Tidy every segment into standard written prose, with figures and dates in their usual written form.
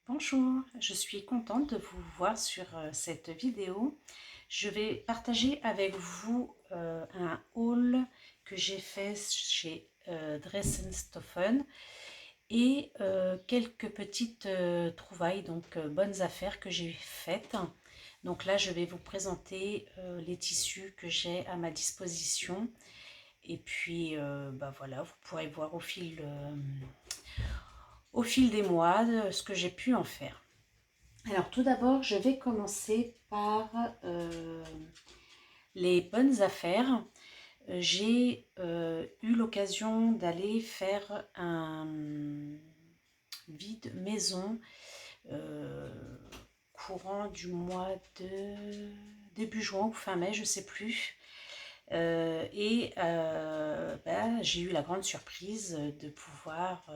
Bonjour, je suis contente de vous voir sur cette vidéo. Je vais partager avec vous un haul que j'ai fait chez Dressenstoffen et quelques petites trouvailles, donc bonnes affaires que j'ai faites. Donc là, je vais vous présenter les tissus que j'ai à ma disposition. Et puis, bah voilà, vous pourrez voir au fil des mois ce que j'ai pu en faire. Alors tout d'abord, je vais commencer par les bonnes affaires. J'ai eu l'occasion d'aller faire un vide maison euh, courant du mois de début juin ou fin mai, je ne sais plus. J'ai eu la grande surprise de pouvoir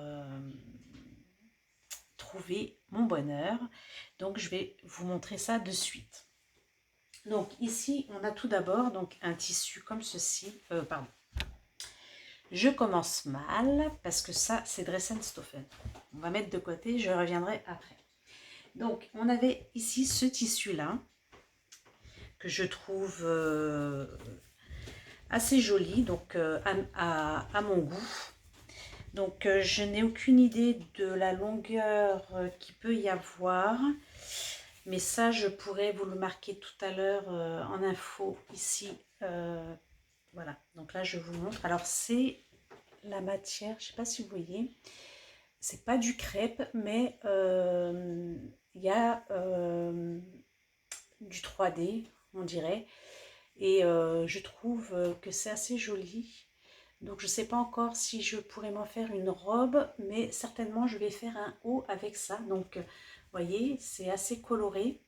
trouver mon bonheur. Donc je vais vous montrer ça de suite. Donc ici, on a tout d'abord donc un tissu comme ceci. Pardon. Je commence mal parce que ça, c'est Dressenstoffen. On va mettre de côté, je reviendrai après. Donc, on avait ici ce tissu-là que je trouve assez joli, donc à mon goût. Donc, je n'ai aucune idée de la longueur qu'il peut y avoir. Mais ça, je pourrais vous le marquer tout à l'heure en info ici. Voilà, donc là, je vous montre. Alors, c'est la matière, je ne sais pas si vous voyez. C'est pas du crêpe, mais il y a du 3D, on dirait. Et je trouve que c'est assez joli. Donc je ne sais pas encore si je pourrais m'en faire une robe, mais certainement je vais faire un haut avec ça. Donc vous voyez, c'est assez coloré.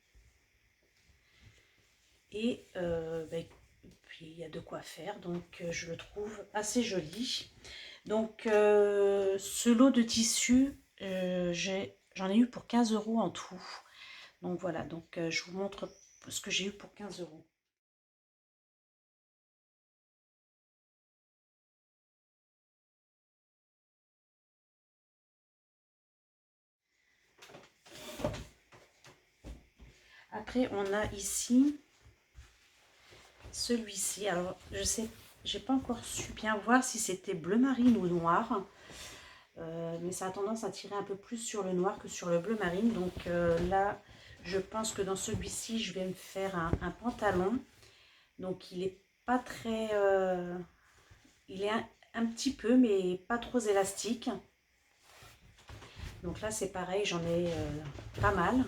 Et puis il y a de quoi faire, donc je le trouve assez joli. Donc ce lot de tissu, j'en ai eu pour 15 € en tout. Donc voilà, donc je vous montre ce que j'ai eu pour 15 €. Après, on a ici celui-ci. Alors, je sais, j'ai pas encore su bien voir si c'était bleu marine ou noir. Mais ça a tendance à tirer un peu plus sur le noir que sur le bleu marine. Donc là, je pense que dans celui-ci, je vais me faire un pantalon. Donc, il est pas très... il est un petit peu, mais pas trop élastique. Donc là, c'est pareil, j'en ai pas mal.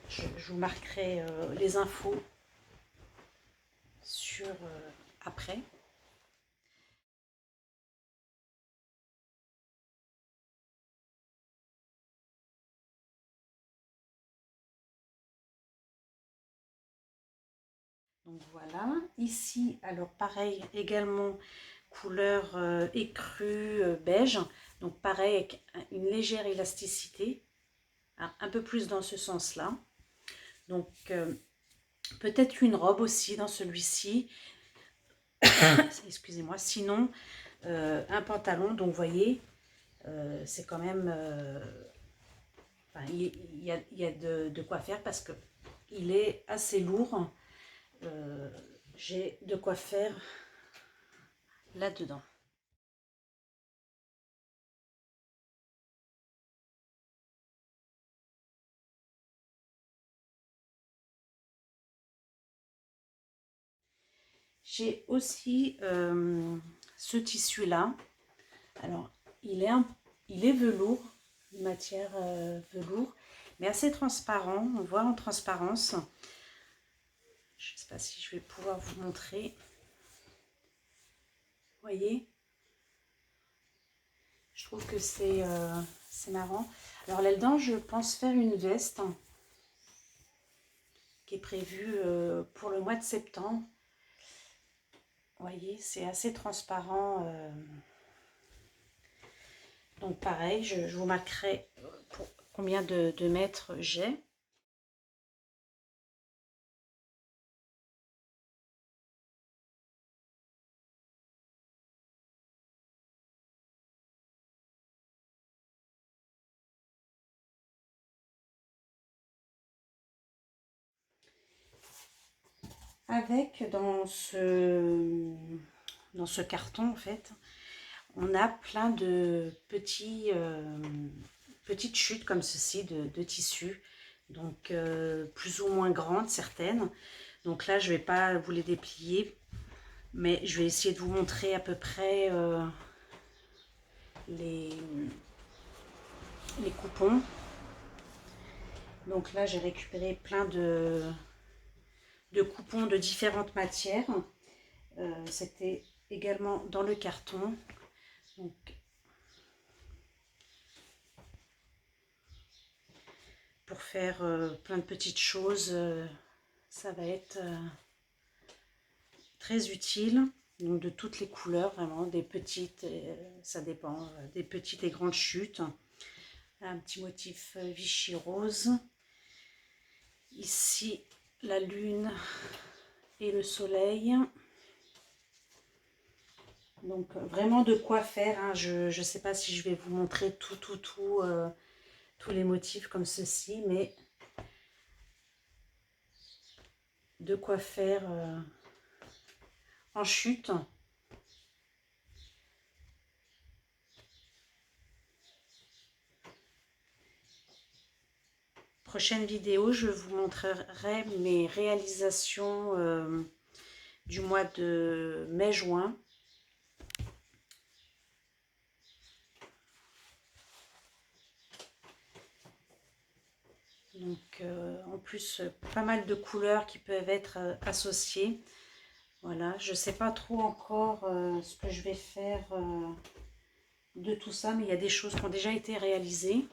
Je vous marquerai les infos sur après. Donc voilà, ici, alors pareil, également couleur écrue beige. Donc pareil, avec une légère élasticité, un peu plus dans ce sens-là. Donc peut-être une robe aussi dans celui-ci. Excusez-moi, sinon un pantalon. Donc vous voyez, c'est quand même... enfin, il y a de quoi faire parce que il est assez lourd. J'ai de quoi faire là-dedans. J'ai aussi ce tissu-là. Alors, il est velours, une matière velours, mais assez transparent. On voit en transparence. Je ne sais pas si je vais pouvoir vous montrer. Vous voyez, je trouve que c'est marrant. Alors là-dedans, je pense faire une veste qui est prévue pour le mois de septembre. Vous voyez, c'est assez transparent. Donc pareil, je vous marquerai pour combien de mètres j'ai. avec dans ce carton en fait, on a plein de petites chutes comme ceci de tissu, donc plus ou moins grandes certaines. Donc là je vais pas vous les déplier, mais je vais essayer de vous montrer à peu près les coupons. Donc là j'ai récupéré plein de coupons de différentes matières. C'était également dans le carton. Donc, pour faire plein de petites choses, ça va être très utile. Donc de toutes les couleurs, vraiment, des petites, ça dépend, des petites et grandes chutes. Un petit motif Vichy rose. Ici, la lune et le soleil. Donc vraiment de quoi faire, hein. Je ne sais pas si je vais vous montrer tous les motifs comme ceci, mais de quoi faire en chute. Prochaine vidéo, je vous montrerai mes réalisations du mois de mai-juin. Donc en plus, pas mal de couleurs qui peuvent être associées. Voilà, je ne sais pas trop encore ce que je vais faire de tout ça, mais il y a des choses qui ont déjà été réalisées.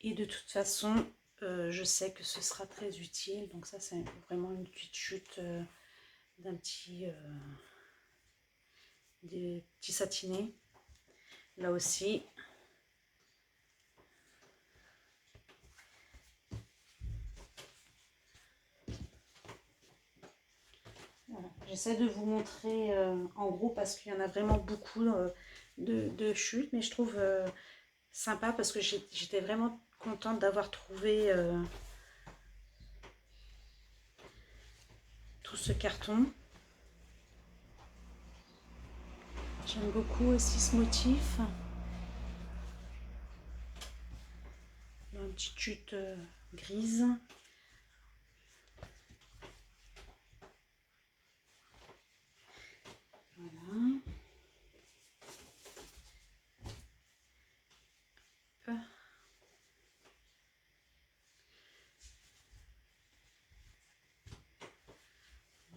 Et de toute façon, je sais que ce sera très utile. Donc ça, c'est vraiment une petite chute d'un des petits satinés. Là aussi. Voilà. J'essaie de vous montrer en gros parce qu'il y en a vraiment beaucoup de chutes, mais je trouve sympa parce que j'étais vraiment contente d'avoir trouvé tout ce carton. J'aime beaucoup aussi ce motif. Une petite chute grise. Voilà.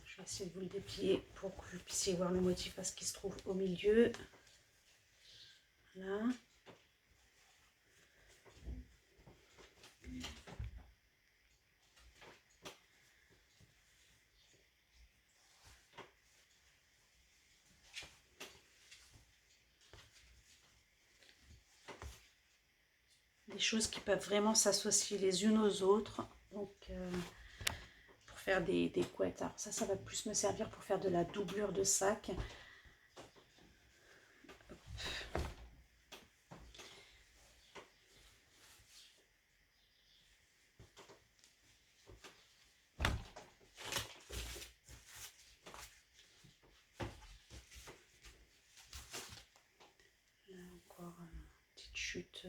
Je vais essayer de vous le déplier pour que vous puissiez voir le motif parce qu'il se trouve au milieu. Voilà. Des choses qui peuvent vraiment s'associer les unes aux autres. Donc, pour faire des couettes. Alors ça va plus me servir pour faire de la doublure de sac. Là encore une petite chute.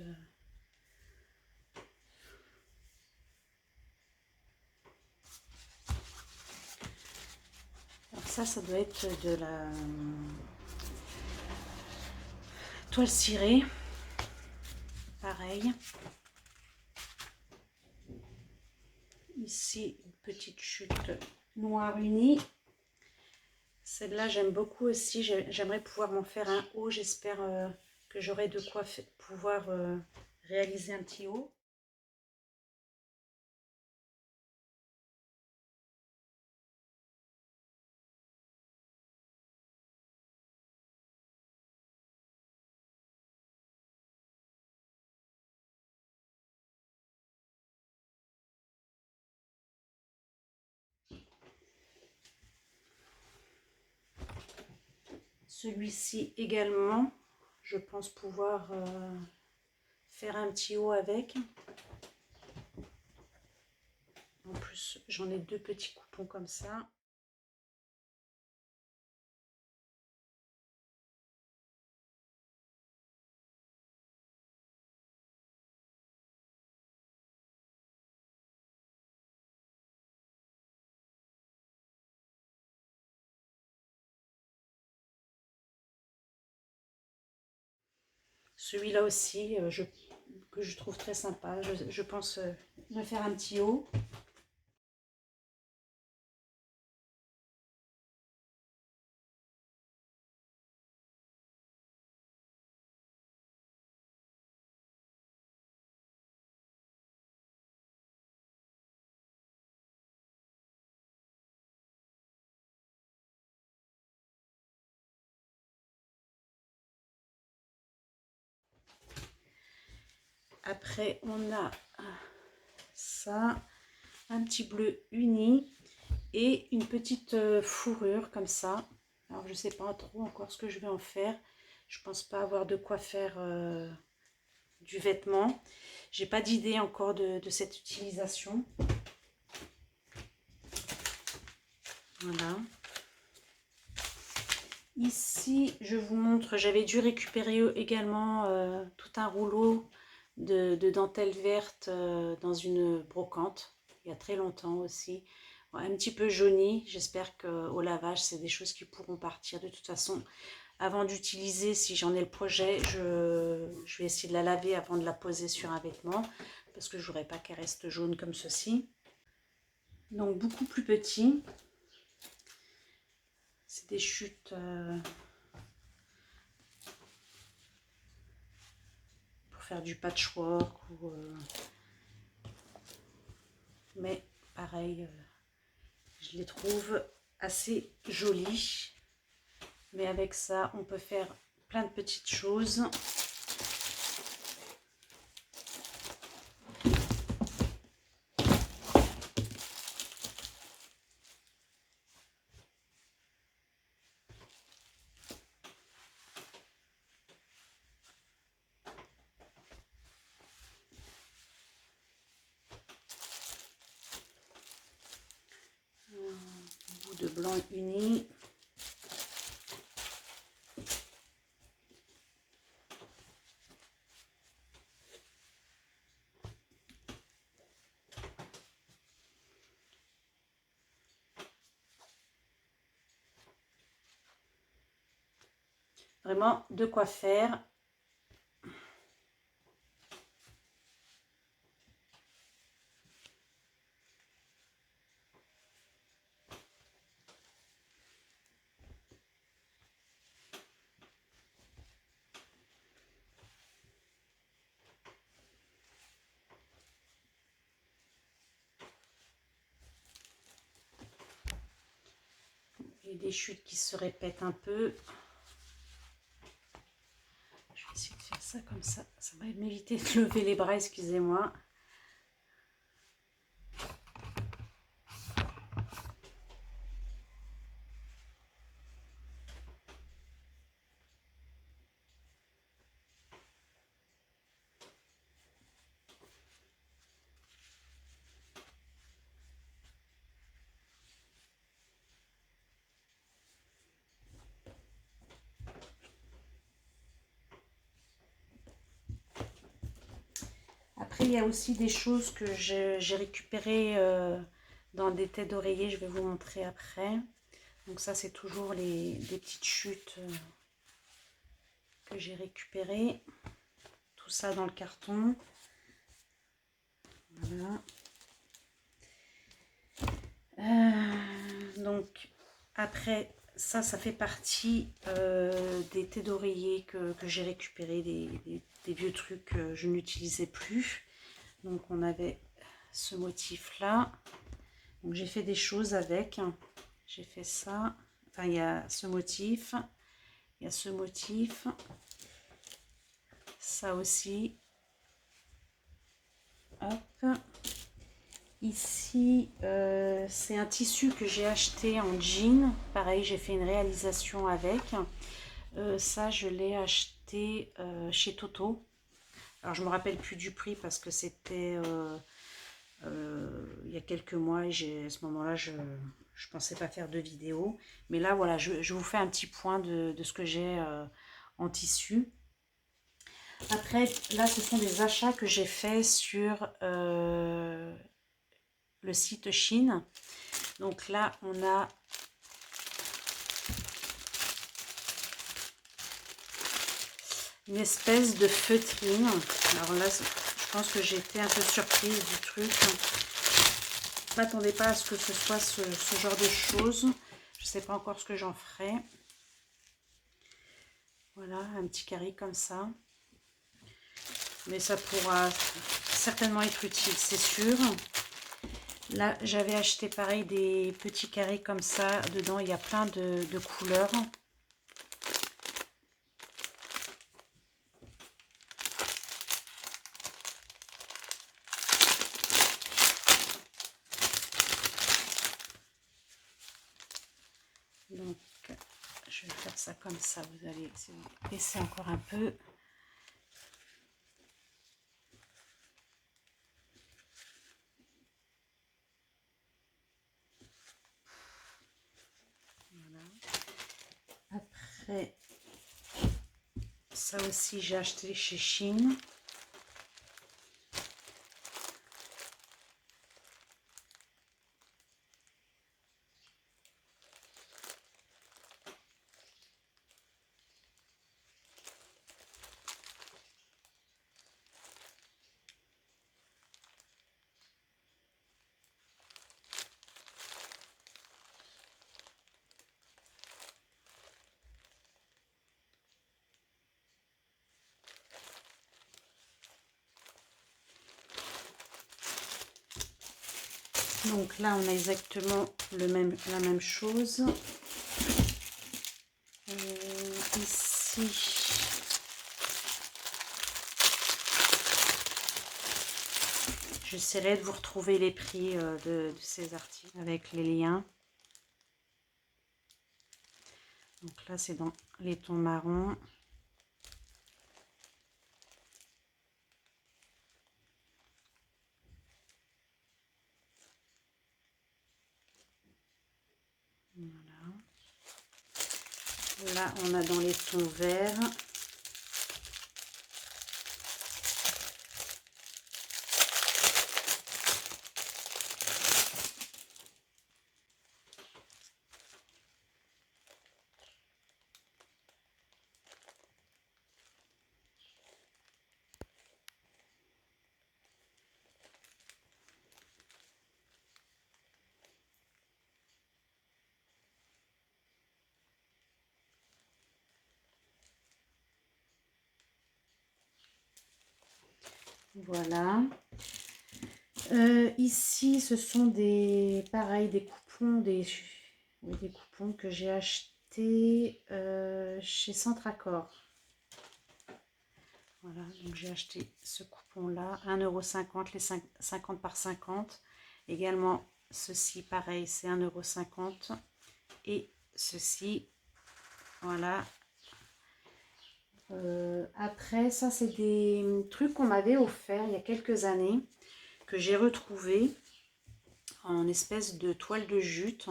Alors ça doit être de la toile cirée. Pareil. Ici, une petite chute noire unie. Celle-là, j'aime beaucoup aussi. J'aimerais pouvoir m'en faire un haut. J'espère que j'aurai de quoi pouvoir réaliser un petit haut. Celui-ci également, je pense pouvoir faire un petit haut avec. En plus, j'en ai 2 petits coupons comme ça. Celui-là aussi, que je trouve très sympa. Je pense me faire un petit haut. Après, on a ça, un petit bleu uni et une petite fourrure comme ça. Alors, je ne sais pas trop encore ce que je vais en faire. Je pense pas avoir de quoi faire du vêtement. J'ai pas d'idée encore de cette utilisation. Voilà. Ici, je vous montre, j'avais dû récupérer également tout un rouleau de dentelle verte dans une brocante, il y a très longtemps aussi. Ouais, un petit peu jauni, j'espère qu'au lavage, c'est des choses qui pourront partir. De toute façon, avant d'utiliser, si j'en ai le projet, je vais essayer de la laver avant de la poser sur un vêtement, parce que je ne voudrais pas qu'elle reste jaune comme ceci. Donc beaucoup plus petit. C'est des chutes pour faire du patchwork ou mais pareil, je les trouve assez jolies. Mais avec ça, on peut faire plein de petites choses. Un bout de blanc uni. Vraiment de quoi faire. Et des chutes qui se répètent un peu. Je vais essayer de faire ça comme ça. Ça va m'éviter de lever les bras, excusez-moi. Après, il y a aussi des choses que j'ai récupérées dans des têtes d'oreiller. Je vais vous montrer après. Donc ça, c'est toujours des petites chutes que j'ai récupérées. Tout ça dans le carton. Voilà. Donc après, ça fait partie des têtes d'oreiller que j'ai récupérées, des vieux trucs que je n'utilisais plus. Donc on avait ce motif là. Donc j'ai fait des choses avec. J'ai fait ça. Enfin, il y a ce motif. Il y a ce motif. Ça aussi. Hop. Ici, c'est un tissu que j'ai acheté en jean. Pareil, j'ai fait une réalisation avec. Ça, je l'ai acheté chez Toto. Alors, je me rappelle plus du prix parce que c'était il y a quelques mois, et à ce moment-là, je ne pensais pas faire de vidéo. Mais là, voilà, je vous fais un petit point de ce que j'ai en tissu. Après, là, ce sont des achats que j'ai faits sur le site Shein. Donc là, on a une espèce de feutrine. Alors là, je pense que j'ai été un peu surprise du truc. Je ne m'attendais pas à ce que ce soit ce genre de choses. Je ne sais pas encore ce que j'en ferai. Voilà, un petit carré comme ça. Mais ça pourra certainement être utile, c'est sûr. Là, j'avais acheté pareil des petits carrés comme ça. Dedans, il y a plein de couleurs. Donc, je vais faire ça comme ça. Vous allez baisser encore un peu. Voilà. Après, ça aussi, j'ai acheté chez Shein. Donc là, on a exactement la même chose. Ici, j'essaierai de vous retrouver les prix de ces articles avec les liens. Donc là, c'est dans les tons marrons. Voilà. Là, on a dans les tons verts. Voilà. Ici, ce sont des coupons, des coupons que j'ai achetés chez Centracor. Voilà, donc j'ai acheté ce coupon-là, 1,50 €, les 50 par 50. Également, ceci, pareil, c'est 1,50 €. Et ceci, voilà. Après, ça, c'est des trucs qu'on m'avait offert il y a quelques années, que j'ai retrouvé en espèce de toile de jute.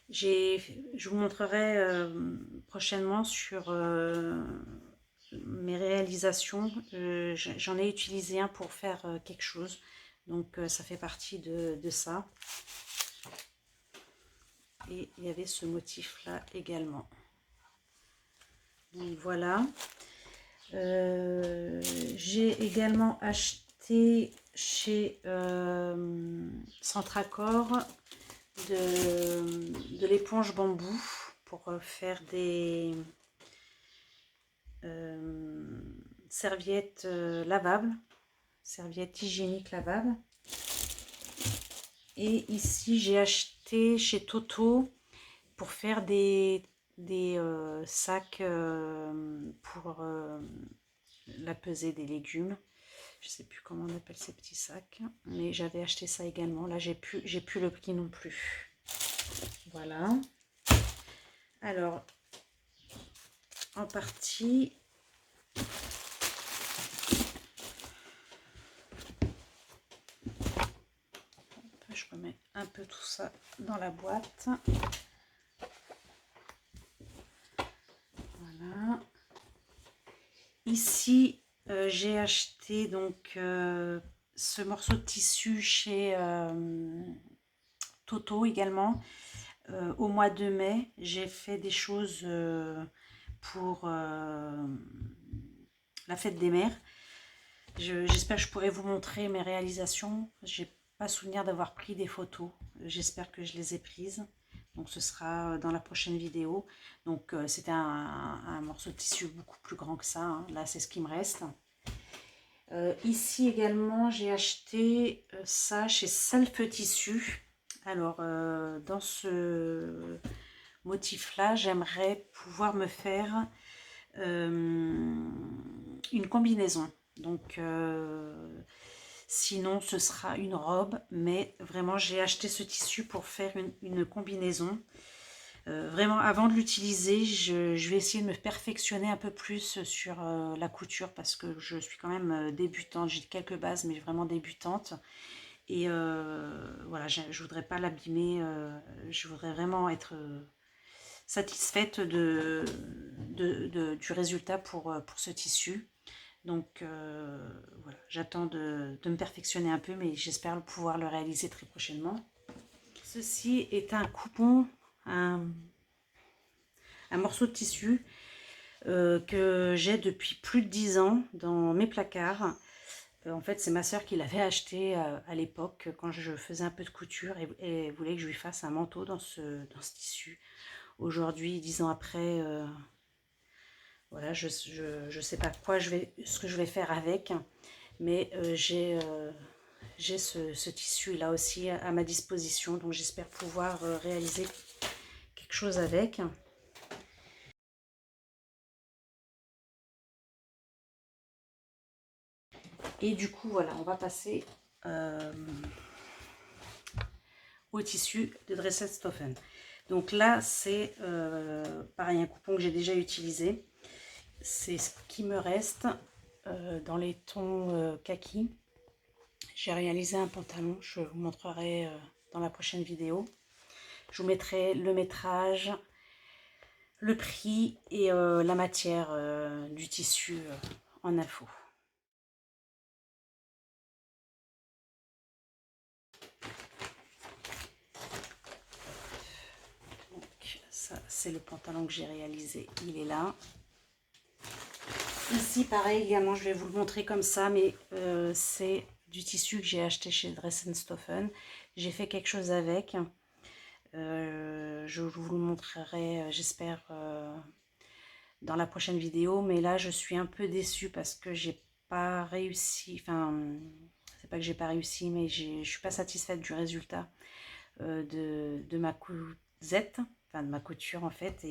Je vous montrerai prochainement sur mes réalisations. J'en ai utilisé un pour faire quelque chose, donc ça fait partie de ça. Et il y avait ce motif là également. Donc voilà. J'ai également acheté chez Centracor de l'éponge bambou pour faire des serviettes lavables, serviettes hygiéniques lavables. Et ici, j'ai acheté chez Toto pour faire des sacs pour la pesée des légumes. Je ne sais plus comment on appelle ces petits sacs, mais j'avais acheté ça également. Là, j'ai plus le prix non plus. Voilà. Alors, en partie, je remets un peu tout ça dans la boîte. Voilà. Ici, j'ai acheté donc ce morceau de tissu chez Toto également. Au mois de mai, j'ai fait des choses pour la fête des mères. J'espère que je pourrai vous montrer mes réalisations. J'ai pas souvenir d'avoir pris des photos. J'espère que je les ai prises. Donc ce sera dans la prochaine vidéo. Donc c'était un morceau de tissu beaucoup plus grand que ça, hein. Là c'est ce qui me reste. Ici également j'ai acheté ça chez Self Tissu. Alors dans ce motif là j'aimerais pouvoir me faire une combinaison. Donc sinon ce sera une robe, mais vraiment j'ai acheté ce tissu pour faire une combinaison. Vraiment avant de l'utiliser, je vais essayer de me perfectionner un peu plus sur la couture parce que je suis quand même débutante. J'ai quelques bases mais vraiment débutante. Et voilà, je voudrais pas l'abîmer, je voudrais vraiment être satisfaite du résultat pour ce tissu. Donc voilà, j'attends de me perfectionner un peu, mais j'espère pouvoir le réaliser très prochainement. Ceci est un coupon, un morceau de tissu que j'ai depuis plus de 10 ans dans mes placards. En fait, c'est ma soeur qui l'avait acheté à l'époque quand je faisais un peu de couture et voulait que je lui fasse un manteau dans ce tissu. Aujourd'hui, 10 ans après, voilà, je sais pas ce que je vais faire avec, mais j'ai ce tissu là aussi à ma disposition, donc j'espère pouvoir réaliser quelque chose avec. Et du coup, voilà, on va passer au tissu de Dressenstoffen. Donc là, c'est pareil, un coupon que j'ai déjà utilisé. C'est ce qui me reste dans les tons kaki. J'ai réalisé un pantalon, je vous montrerai dans la prochaine vidéo. Je vous mettrai le métrage, le prix et la matière du tissu en info. Donc ça, c'est le pantalon que j'ai réalisé, il est là. Ici, pareil, également, je vais vous le montrer comme ça, mais c'est du tissu que j'ai acheté chez Dressenstoffen. J'ai fait quelque chose avec. Je vous le montrerai, j'espère, dans la prochaine vidéo. Mais là, je suis un peu déçue parce que j'ai pas réussi. Enfin, c'est pas que j'ai pas réussi, mais je suis pas satisfaite du résultat de ma cousette, enfin de ma couture en fait.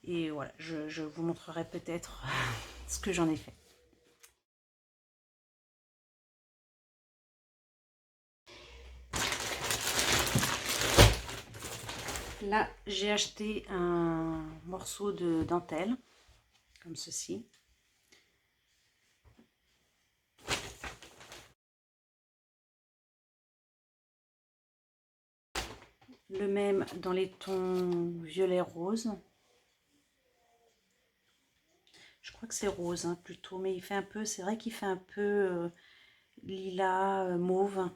Et voilà, je vous montrerai peut-être ce que j'en ai fait. Là, j'ai acheté un morceau de dentelle, comme ceci. Le même dans les tons violet rose. Je crois que c'est rose hein, plutôt, mais il fait un peu, c'est vrai qu'il fait un peu lilas, mauve.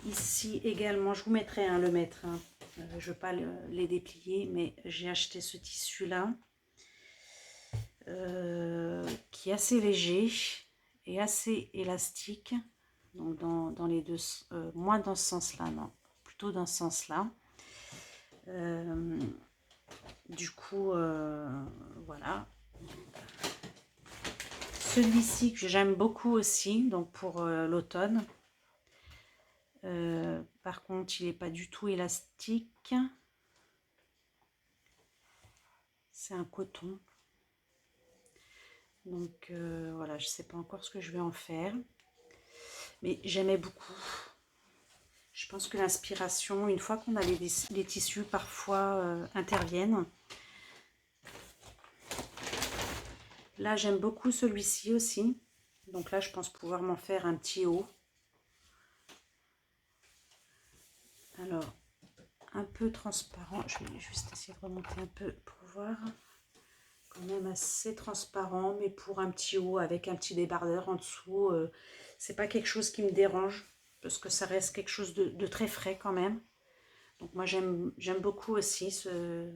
Ici également, je vous mettrai le maître. Hein. Je ne veux pas les déplier, mais j'ai acheté ce tissu-là qui est assez léger et assez élastique. Donc dans les deux, moins dans ce sens-là, non, plutôt dans ce sens-là. Du coup, voilà. Celui-ci que j'aime beaucoup aussi, donc pour l'automne. Par contre, il n'est pas du tout élastique. C'est un coton. Donc voilà, je ne sais pas encore ce que je vais en faire. Mais j'aimais beaucoup. Je pense que l'inspiration, une fois qu'on a les tissus, parfois interviennent. Là, j'aime beaucoup celui-ci aussi. Donc là, je pense pouvoir m'en faire un petit haut. Alors, un peu transparent. Je vais juste essayer de remonter un peu pour voir. Quand même assez transparent, mais pour un petit haut avec un petit débardeur en dessous. C'est pas quelque chose qui me dérange, parce que ça reste quelque chose de très frais quand même. Donc moi, j'aime beaucoup aussi ce...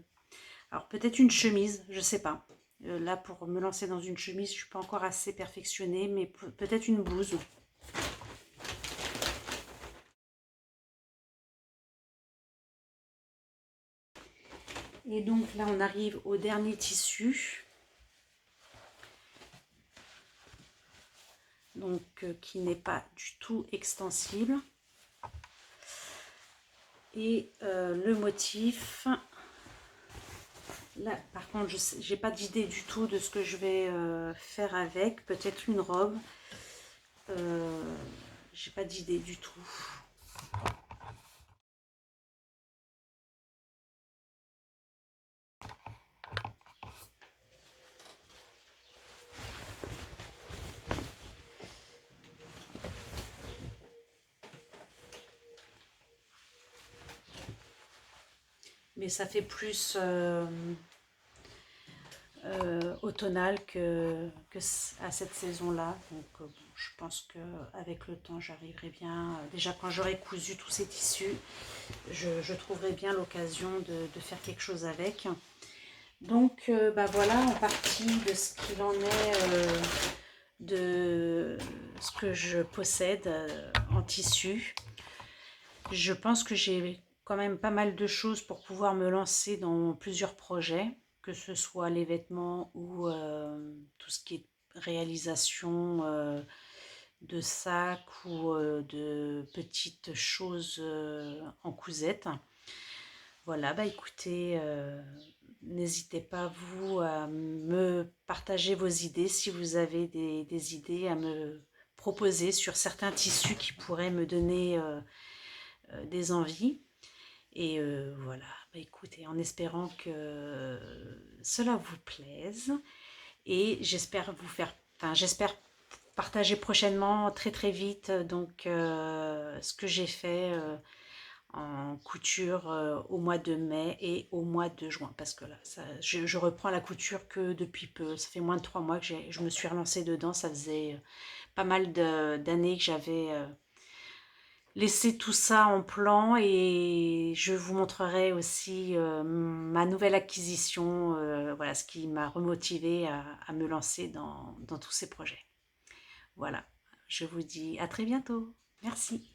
Alors peut-être une chemise, je sais pas. Là, pour me lancer dans une chemise, je suis pas encore assez perfectionnée, mais peut-être une blouse. Et donc là, on arrive au dernier tissu. Donc qui n'est pas du tout extensible. Et le motif, là par contre, je n'ai pas d'idée du tout de ce que je vais faire avec. Peut-être une robe. J'ai pas d'idée du tout. Mais ça fait plus automnal que à cette saison-là. Donc bon, je pense qu'avec le temps, j'arriverai bien. Déjà, quand j'aurai cousu tous ces tissus, je trouverai bien l'occasion de faire quelque chose avec. Donc, bah voilà, en partie de ce qu'il en est de ce que je possède en tissu. Je pense que j'ai quand même pas mal de choses pour pouvoir me lancer dans plusieurs projets, que ce soit les vêtements ou tout ce qui est réalisation de sacs ou de petites choses en cousette. Voilà, bah écoutez, n'hésitez pas vous à me partager vos idées si vous avez des idées à me proposer sur certains tissus qui pourraient me donner des envies. Et voilà, bah écoutez, en espérant que cela vous plaise et j'espère vous faire, enfin j'espère partager prochainement très très vite donc ce que j'ai fait en couture au mois de mai et au mois de juin parce que là je reprends la couture que depuis peu, ça fait moins de 3 mois que je me suis relancée dedans. Ça faisait pas mal d'années que j'avais laissé tout ça en plan et je vous montrerai aussi ma nouvelle acquisition, voilà ce qui m'a remotivée à me lancer dans tous ces projets. Voilà, je vous dis à très bientôt. Merci.